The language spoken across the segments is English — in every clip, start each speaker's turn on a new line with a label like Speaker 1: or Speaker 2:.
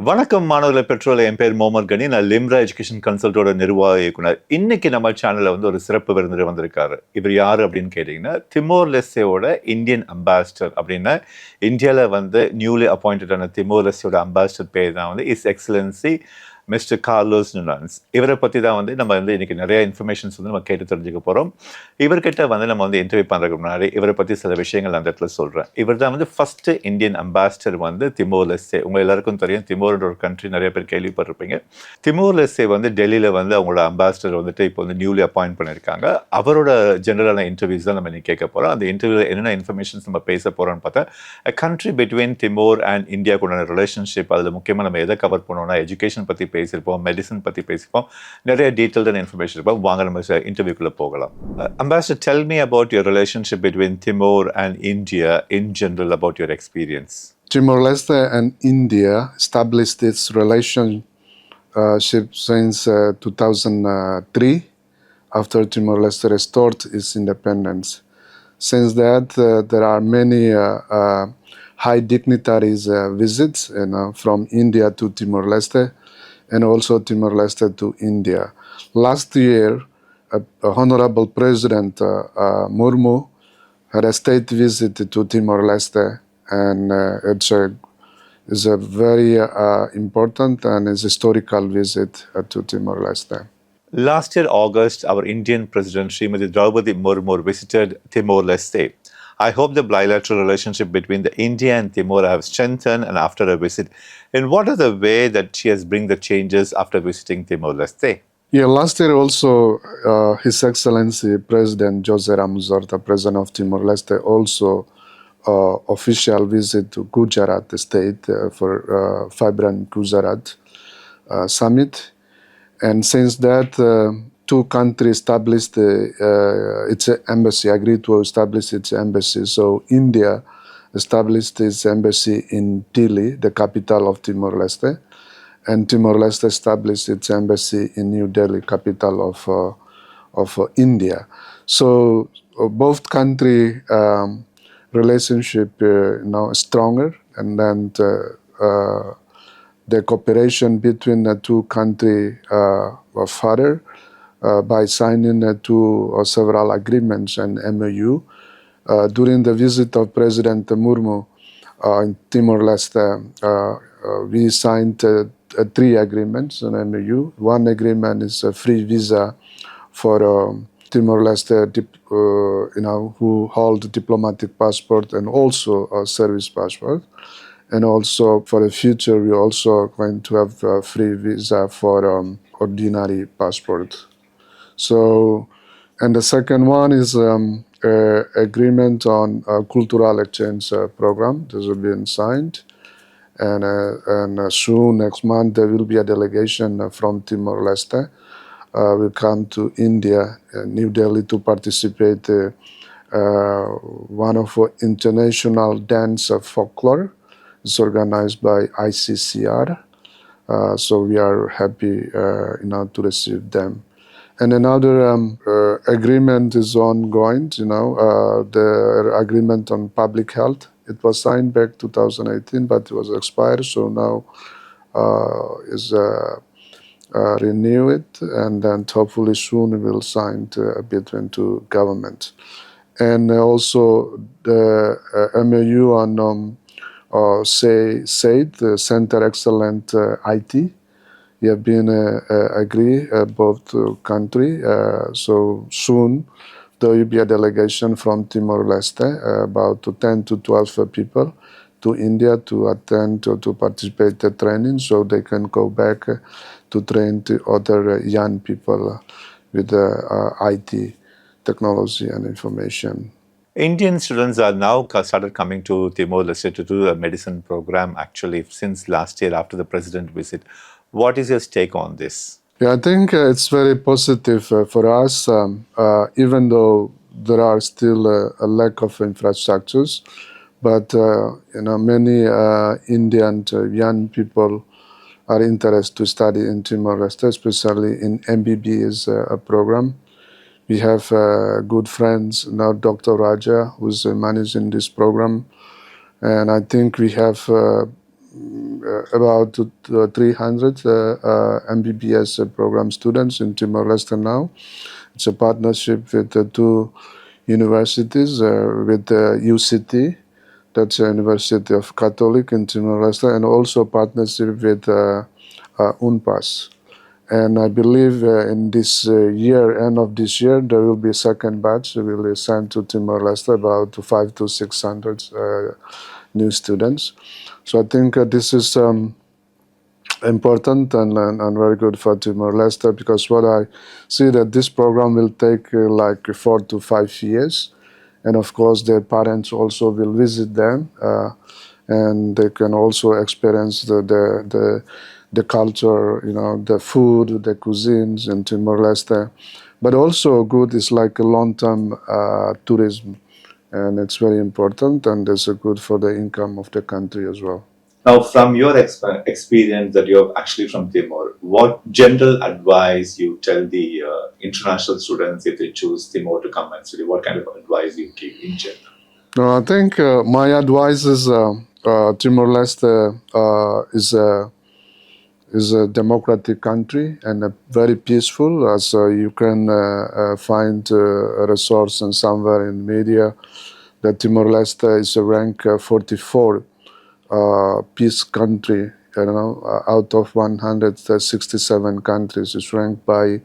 Speaker 1: வணக்கம் மாணவர்களை பெற்றோர். என் பேர் முகமது கனி. நான் லிம்ரா எஜுகேஷன் கன்சல்ட்டோட நிர்வாக இயக்குனர். இன்னைக்கு நம்ம சேனல்ல ஒரு சிறப்பு விருந்தினர் வந்திருக்காரு. இவர் யாரு அப்படின்னு கேட்டீங்கன்னா, திமோர் லெஸ்டேவோட இந்தியன் அம்பாசிடர் அப்படின்னா, இந்தியாவில் நியூலி அப்பாயிண்டடான திமோர் லெஸ்டேவோட அம்பாசிடர் பேர் தான் இஸ் எக்ஸலன்சி மிஸ்டர் கார்லோஸ் நுனான்ஸ். இவரை பற்றி தான் நம்ம இன்னைக்கு நிறைய இன்ஃபர்மேஷன்ஸ் நம்ம கேட்டு தெரிஞ்சுக்க போகிறோம். இவர்கிட்ட நம்ம இன்டர்வியூ பண்ணுறதுக்கு முன்னாடி இவரை பற்றி சில விஷயங்கள் அந்த இடத்துல சொல்கிறேன். இவர் தான் first Indian ambassador Timor Leste. உங்கள் எல்லாருக்கும் தெரியும், திமோர்ன்ற ஒரு கண்ட்ரி நிறைய பேர் கேள்விப்பட்டிருப்பீங்க. திமோர் லெஸ்டே டெல்லியில் அவங்களோட அம்பாசிடர் இப்போ நியூலி அப்பாயிண்ட் பண்ணியிருக்காங்க. அவரோட ஜெனரலான இன்டர்வியூஸ் தான் நம்ம இன்னைக்கு கேட்க போகிறோம். அந்த இன்டர்வியூவில் என்னென்ன இன்ஃபர்மேஷன்ஸ் நம்ம பேச போகிறோம்னு பார்த்தா, கண்ட்ரி பிட்வீன் திமோர் அண்ட் இந்தியாவுக்குள்ள ரிலேஷன்ஷிப், அதில் முக்கியமாக நம்ம எதை கவர் பண்ணோம்னா எஜுகேஷன் பற்றி பேசியிருப்போம், மெடிசன் பற்றி பேசியிருப்போம், நிறைய டீட்டெயில்டான இன்ஃபர்மேஷன் இருப்போம். வாங்க நம்ம இன்டர்வியூக்குள்ளே போகலாம். Ambassador, tell me about your relationship between Timor and India in general, about your experience.
Speaker 2: Timor-Leste and India established its relationship since 2003, after Timor-Leste restored its independence. Since that, there are many high dignitaries visits from India to Timor-Leste, and also Timor-Leste to India. Last year, Honorable President Murmu had a state visit to Timor-Leste, and it's a very important and is historical visit to Timor-Leste.
Speaker 1: Last year, August, our Indian President Srimati Draupadi Murmu visited Timor-Leste. I hope the bilateral relationship between the India and Timor have strengthened and after a visit. And what are the way that she has bring the changes after visiting Timor-Leste?
Speaker 2: Yeah, last year also, His Excellency President Jose Ramuzorta, President of Timor-Leste, also official visit to Gujarat state for Vibrant Gujarat Summit. And since that, two countries established its embassy, agreed to establish its embassy. So India established its embassy in Dili, the capital of Timor-Leste, and Timor-Leste established its embassy in New Delhi, capital of India. So both country relationship now is stronger, and then the cooperation between the two countries were further by signing several agreements and MOU. During the visit of President Murmu in Timor-Leste, we signed 3 agreements and MOU. One agreement is a free visa for Timor-Leste, who hold diplomatic passport and also a service passport. And also for the future, we also going to have a free visa for ordinary passport. So, and the second one is agreement on a cultural exchange program. This will be signed. And soon, next month, there will be a delegation from Timor-Leste will come to India, New Delhi, to participate one of international dance folklore. It's organized by ICCR. So we are happy to receive them. And another agreement is ongoing, the agreement on public health. It was signed back 2018, but it was expired, so now is renew it, and then hopefully soon we will sign between two governments. And also the MOU on SAID, the Center Excellent IT. We have been agree both country. So soon there will be a delegation from Timor-Leste, about 10 to 12 people, to India to attend to participate the training, so they can go back to train the other young people with IT technology and information.
Speaker 1: Indian students are now started coming to Timor-Leste to do a medicine program actually since last year after the president visit. What is your take on this?
Speaker 2: Yeah, I think it's very positive for us, even though there are still a lack of infrastructures. But many Indian young people are interested to study in Timor-Leste, especially in MBBS program. We have good friends now, Dr. Raja, who's managing this program, and I think we have about 300 MBBS program students in Timor-Leste now. It's a partnership with the two universities, with UCT, that's the University of Catholic in Timor-Leste, and also partnership with UNPAS. And I believe in this year, end of this year, there will be a second batch. We will send to Timor-Leste about 500 to 600 new students. So I think this is important and very good for Timor-Leste, because what I see that this program will take like 4 to 5 years. And of course, their parents also will visit them, and they can also experience the culture, the food, the cuisines in Timor-Leste. But also good is like a long-term tourism, and it's very important, and it's good for the income of the country as well.
Speaker 1: Now, from your experience that you're actually from Timor, what general advice you tell the international students if they choose Timor to come and study? What kind of advice you give in general?
Speaker 2: No, I think my advice is Timor-Leste is a democratic country and very peaceful, as you can find a resource in somewhere in media that Timor-Leste is ranked 44 peace country, out of 167 countries. It's ranked by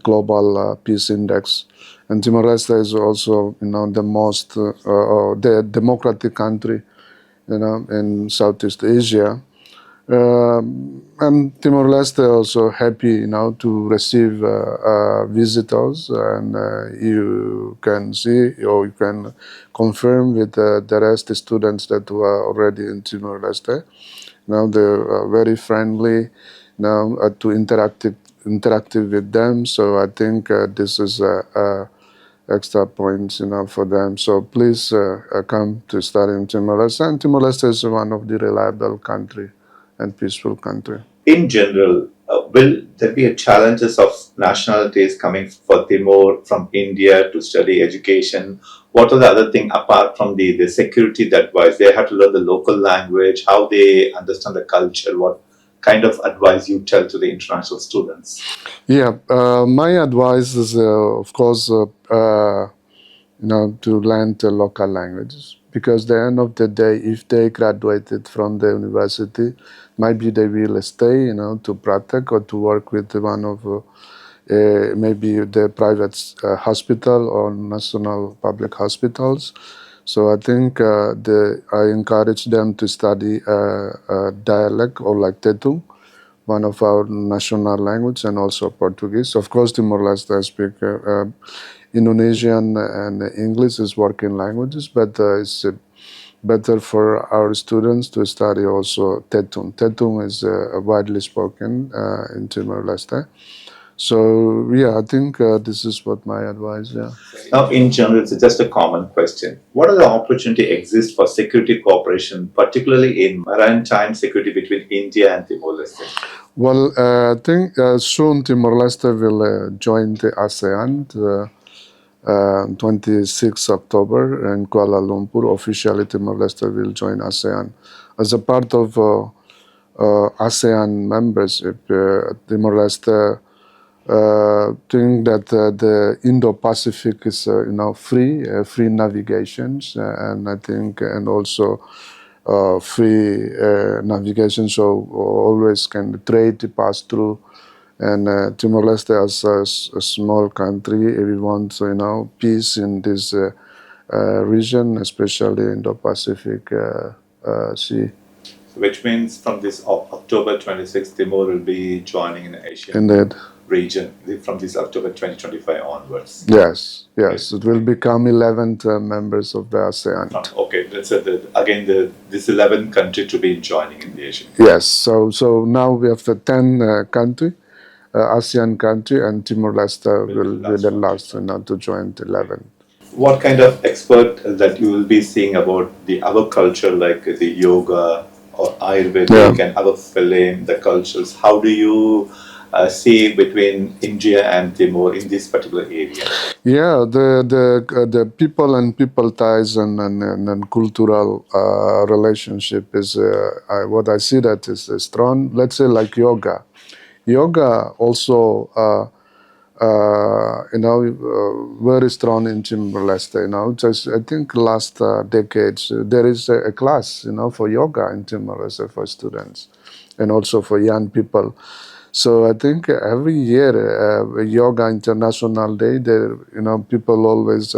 Speaker 2: global peace index, and Timor-Leste is also the most the democratic country in Southeast Asia. And Timor-Leste also happy to receive visitors, and you can see or you can confirm with the rest students that were already in Timor-Leste. Now they're very friendly now to interactive with them. So I think this is extra points for them. So please come to study in Timor-Leste. And Timor-Leste is one of the reliable country and peaceful country.
Speaker 1: In general, will there be challenges of nationalities coming for Timor from India to study education? What are the other thing apart from the security that wise? They have to learn the local language, how they understand the culture, what kind of advice you tell to the international students?
Speaker 2: Yeah, my advice is, of course, to learn the local languages, because at the end of the day, if they graduated from the university, maybe they will stay, to practice or to work with one of maybe the private hospital or national public hospitals. So I think I encourage them to study dialect or like Tetum, one of our national language, and also Portuguese. Of course, Timor-Leste speak Indonesian and English is working languages, but it's better for our students to study also Tetum. Tetum is widely spoken in Timor-Leste. So yeah, I think this is what my advice. Yeah.
Speaker 1: Now, in general, it's just a common question. What are the opportunity exist for security cooperation, particularly in maritime security between India and Timor-Leste?
Speaker 2: Well, I think soon Timor-Leste will join the ASEAN. 26 October in Kuala Lumpur, officially Timor-Leste will join ASEAN. As a part of ASEAN membership, Timor-Leste think that the Indo-Pacific is free navigations, and I think, and also free navigation, so always can trade pass through. And Timor-Leste, as a small country, we want peace in this region, especially in the Pacific Sea.
Speaker 1: Which means from this October 26th, Timor will be joining in the Asian
Speaker 2: Indeed.
Speaker 1: region from this October 2025 onwards.
Speaker 2: Yes, it will become 11th members of the ASEAN.
Speaker 1: Okay, let's say this 11th country to be joining in the Asian.
Speaker 2: Yes, so now we have the 10 country. ASEAN country, and Timor-Leste will be the last to join the 11.
Speaker 1: What kind of expert that you will be seeing about our culture, like the yoga or Ayurvedic and our film, the cultures? How do you see between India and Timor in this particular area?
Speaker 2: Yeah, the people and people ties and cultural relationship is what I see that is strong. Let's say like yoga. Yoga also very strong in Timor-Leste. Just I think last decades there is a class for yoga in Timor-Leste for students and also for young people. So I think every year, Yoga International Day, there people always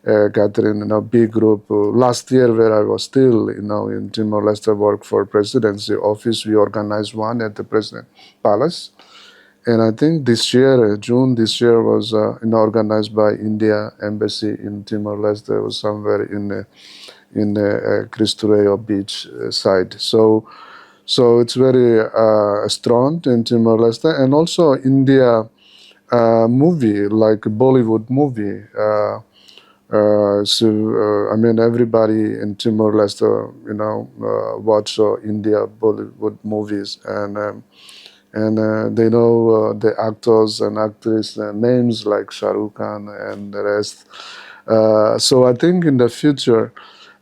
Speaker 2: gather in a big group. Last year, where I was still in Timor-Leste, work for presidency office, we organized one at the President Palace. And I think this year, June this year, was organized by India Embassy in Timor-Leste. It was somewhere in Cristo Rey beach side. So it's very strong in Timor-Leste, and also India movie like Bollywood movie. I mean, everybody in Timor-Leste, watch India Bollywood movies, and they know the actors and actresses names like Shah Rukh Khan and the rest. So I think in the future,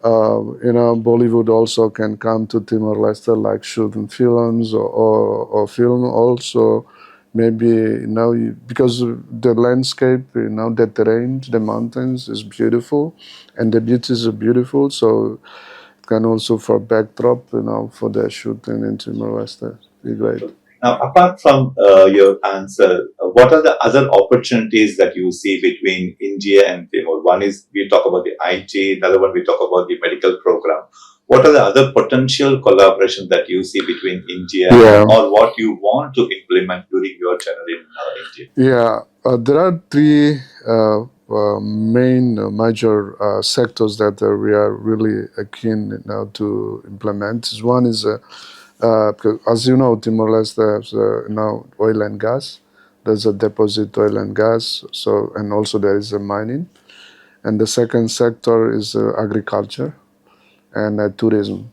Speaker 2: Bollywood also can come to Timor-Leste, like shooting films or film also. Maybe because the landscape, the terrain, the mountains is beautiful, and the beaches are beautiful. So it can also for backdrop, for the shooting in Timor-Leste. Be great.
Speaker 1: Now, apart from your answer, what are the other opportunities that you see between India and Timor? One is we talk about the IT, another one we talk about the medical program. What are the other potential collaborations that you see between India or what you want to implement during your tenure in India?
Speaker 2: Yeah, there are three main major sectors that we are really keen now to implement. One is, because as you know, Timor-Leste has now oil and gas. There's a deposit oil and gas, so and also there is a mining. And the second sector is agriculture and tourism.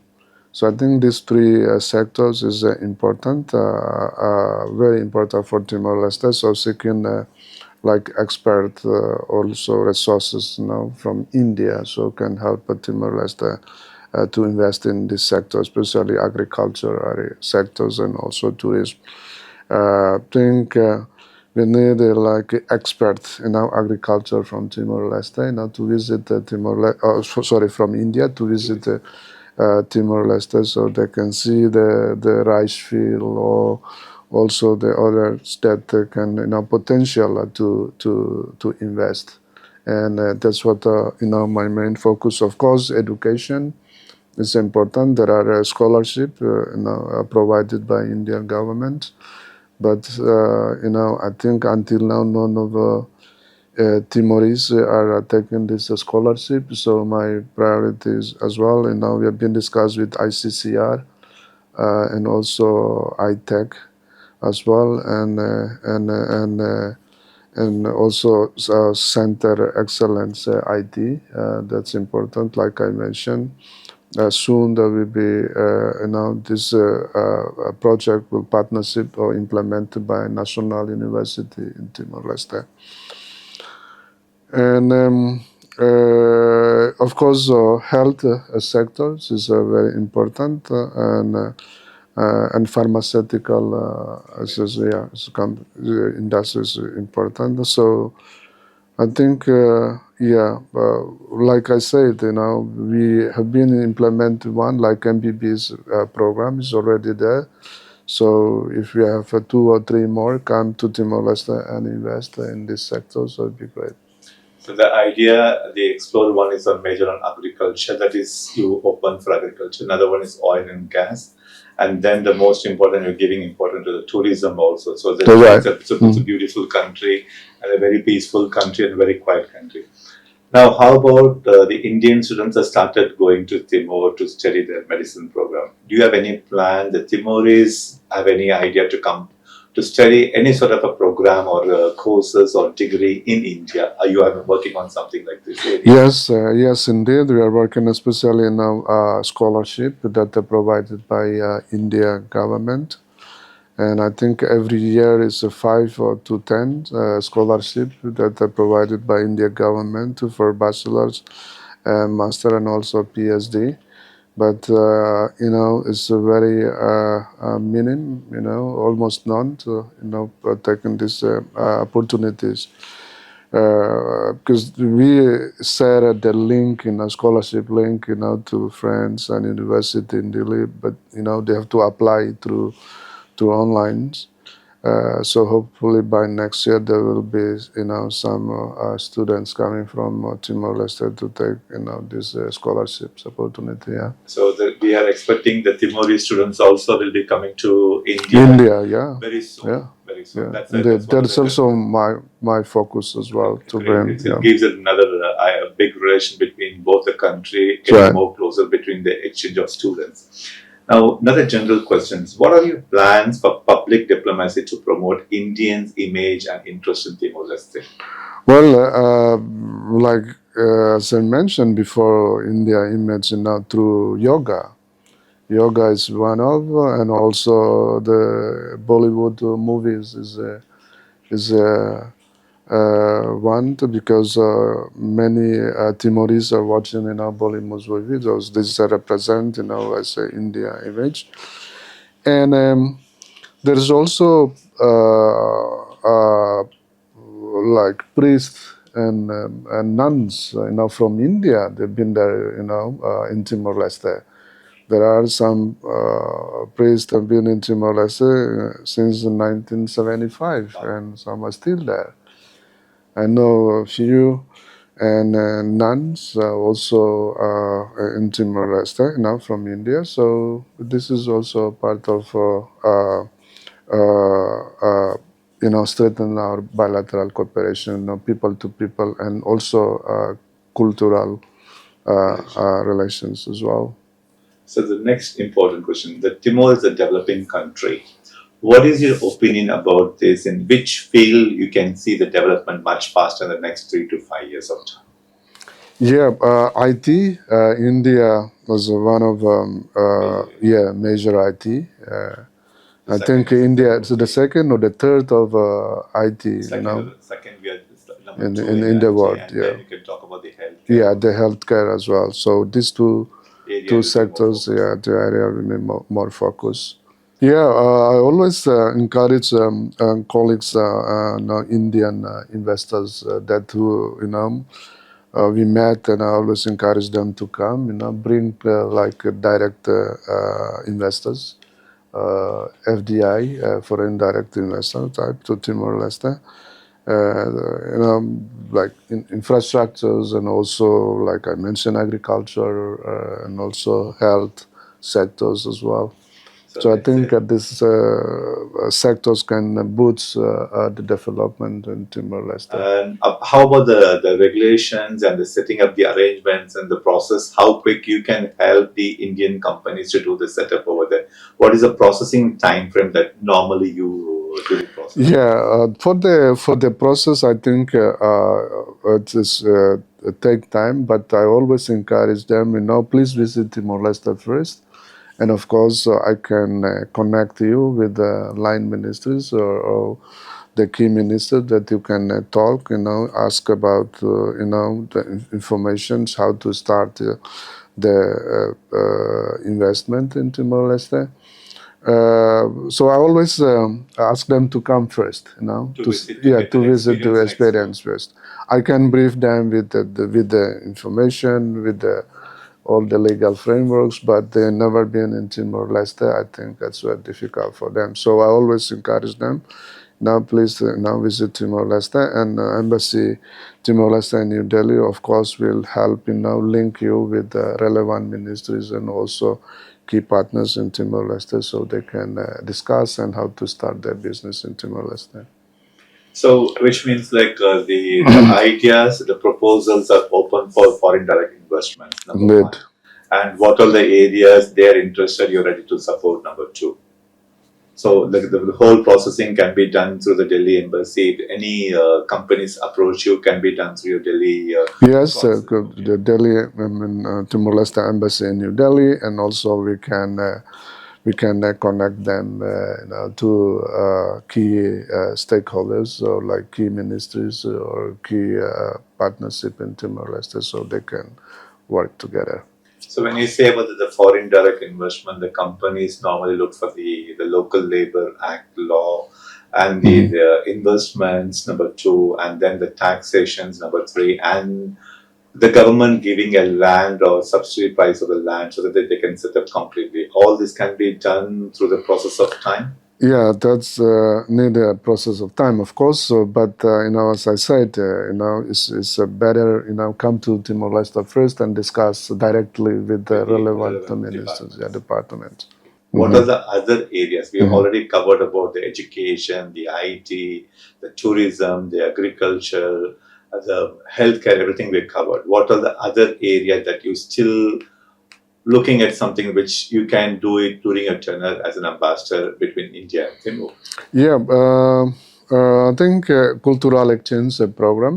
Speaker 2: So I think these three sectors is important, very important for Timor-Leste. So seeking like expert also resources from India, so can help Timor-Leste to invest in this sector, especially agriculture sectors and also tourism. I think we need like experts in agriculture from Timor-Leste, to visit from India to visit Timor-Leste, so they can see the rice field or also the others that can potential to invest, and that's what my main focus. Of course, education is important. There are scholarship provided by Indian government, but I think until now none of Timorese are taking this scholarship. So my priorities as well, we have been discussed with ICCR and also ITEC as well, and also Center Excellence IT. That's important, like I mentioned. Soon there will be, this project will partnership or implemented by National University in Timor-Leste. And of course, health sectors is very important, and pharmaceutical industry is important. So I think, like I said, we have been implementing one like MBBS program is already there. So if we have 2 or 3 more come to Timor-Leste and invest in this sector, so it'd be great.
Speaker 1: So the idea, the explore one is on major on agriculture, that is you open for agriculture. Another one is oil and gas. And then the most important, you're giving importance to the tourism also. So it's a beautiful country and a very peaceful country and a very quiet country. Now, how about the Indian students have started going to Timor to study their medicine program? Do you have any plan? The Timorese have any idea to come to study any sort of a program or courses or degree in India? Are you working on something like this?
Speaker 2: Yes, indeed. We are working especially in a scholarship that are provided by India government. And I think every year is a 5 or to 10 scholarship that are provided by India government for bachelor's, master, and also PhD. But it's a very minim, almost none to taking these opportunities. Because we share the link, scholarship link, to friends and university in Delhi, but they have to apply through online. So hopefully by next year there will be some students coming from Timor-Leste to take this scholarships opportunity. Yeah.
Speaker 1: So we are expecting the Timorese students also will be coming to India.
Speaker 2: India, yeah.
Speaker 1: Very soon.
Speaker 2: Yeah.
Speaker 1: Very soon.
Speaker 2: Yeah.
Speaker 1: That's one of
Speaker 2: That's
Speaker 1: the
Speaker 2: also my focus as well to bring.
Speaker 1: It gives it another big relation between both the country, getting
Speaker 2: Right.
Speaker 1: more closer between the exchange of students. Now, another general question is, what are your plans for public diplomacy to promote Indians' image and interest in Timor-Leste?
Speaker 2: Well, as I mentioned before, India image through yoga. Yoga is one of, and also the Bollywood movies is one, because many Timorese are watching Bollywood videos. This represent as a India image, and there is also like priests and nuns, from India. They've been there, in Timor-Leste. There are some priests have been in Timor-Leste since 1975, and some are still there. I know a few, and nuns also in Timor-Leste, from India. So this is also part of strengthen our bilateral cooperation, people to people, and also cultural relations as well.
Speaker 1: So the next important question, the Timor is a developing country. What is your opinion about this? In which field you can see the development much faster in the next 3 to 5 years of time?
Speaker 2: Yeah, IT, India was one of major IT. I think India is the second or the third of IT,
Speaker 1: Second we are number
Speaker 2: in,
Speaker 1: 2
Speaker 2: in the
Speaker 1: IT,
Speaker 2: world.
Speaker 1: and
Speaker 2: Yeah,
Speaker 1: then you can talk about the health.
Speaker 2: yeah, the healthcare as well. So these two sectors,
Speaker 1: More
Speaker 2: the area will be more focus. Yeah, I always encourage colleagues, Indian investors that who we met, and I always encourage them to come. Bring like direct investors, FDI, foreign direct investor type to Timor-Leste. Like infrastructures, and also, like I mentioned, agriculture, and also health sectors as well. So I think these sectors can boost the development in Timor-Leste.
Speaker 1: And how about the regulations and the setting up the arrangements and the process? How quick you can help the Indian companies to do the setup over there? What is the processing time frame that normally you do the process?
Speaker 2: Yeah, for the process, I think it is take time, but I always encourage them. Please visit Timor-Leste first. And of course, I can connect you with the line ministers, or the key minister that you can talk, ask about, the information, how to start the investment in Timor-Leste. So I always ask them to come first, to visit the experience first. I can brief them with the information, with all the legal frameworks, but they've never been in Timor-Leste. I think that's very difficult for them. So I always encourage them, please visit Timor-Leste, and Embassy Timor-Leste in New Delhi, of course, will help, link you with the relevant ministries and also key partners in Timor-Leste, so they can discuss and how to start their business in Timor-Leste.
Speaker 1: So, which means like the ideas, the proposals are open for foreign direct investment, number one. And what are the areas they are interested, you're ready to support, number two. So the whole processing can be done through the Delhi embassy. If any companies approach you, can be done through your Delhi.
Speaker 2: Yes, the Delhi, Timor-Leste embassy in New Delhi, and also we can we can connect them to key stakeholders or like key ministries or key partnership in Timor-Leste so they can work together.
Speaker 1: So when you say about the foreign direct investment, the companies normally look for the Local Labor Act law and the investments, number 2, and then the taxations, number 3, and the government giving a land or subsidy price of the land so that they can set up completely. All this can be done through the process of time.
Speaker 2: Yeah, that's need a process of time, of course. So, but as I said, it's better come to Timor-Leste first and discuss directly with the relevant ministers, departments.
Speaker 1: What are the other areas? We have already covered about the education, the IT, the tourism, the agriculture, the healthcare, everything we covered. What are the other areas that you still looking at something which you can do it during your tenure as an ambassador between India and Timor?
Speaker 2: Yeah, I think cultural exchange program.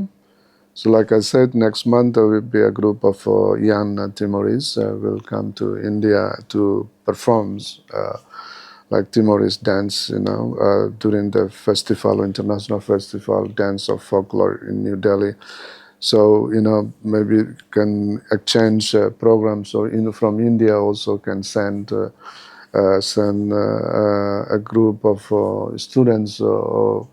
Speaker 2: So like I said, next month there will be a group of young Timorese will come to India to perform like Timorese dance, during the festival, international festival, dance of folklore in New Delhi. So, maybe can exchange programs or from India also can send a group of students or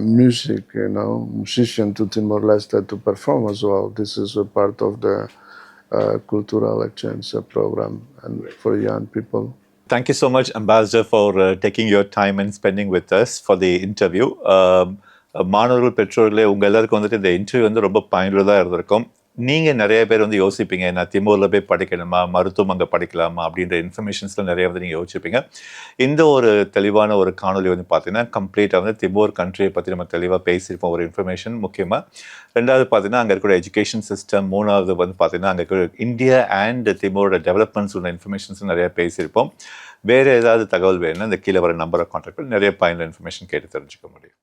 Speaker 2: musician to Timor-Leste to perform as well. This is a part of the cultural exchange program and for young people.
Speaker 1: Thank you so much, Ambassador, for taking your time and spending with us for the interview. மாணவர்கள் பெற்றோர்களே உங்கள் எல்லாருக்கும் வந்துட்டு இந்த interview வந்து ரொம்ப பயனுள்ளதாக இருந்திருக்கும். நீங்கள் நிறைய பேர் வந்து யோசிப்பீங்க, நான் திமோரில் போய் படிக்கணுமா, மருத்துவம் அங்கே படிக்கலாமா அப்படின்ற இன்ஃபர்மேஷன்ஸ்லாம் நிறைய வந்து நீங்கள் யோசிப்பீங்க. இந்த ஒரு தெளிவான ஒரு காணொலி வந்து பார்த்தீங்கன்னா கம்ப்ளீட்டாக வந்து திமோர் கண்ட்ரியை பற்றி நம்ம தெளிவாக பேசியிருப்போம். ஒரு இன்ஃபர்மேஷன் முக்கியமாக. ரெண்டாவது பார்த்தீங்கன்னா அங்கே இருக்கிற எஜுகேஷன் சிஸ்டம். மூணாவது வந்து பார்த்தீங்கன்னா அங்கே இருக்கிற இந்தியா அண்ட் திமோரோட டெவலப்மெண்ட்ஸ் உள்ள இன்ஃபர்மேஷன்ஸும் நிறைய பேசியிருப்போம். வேறு ஏதாவது தகவல் வேணும்னா இந்த கீழே வர நம்பரை கான்டாக்ட் பண்ணி நிறைய பயனுள்ள இன்ஃபர்மேஷன் கேட்டு தெரிஞ்சுக்க முடியும்.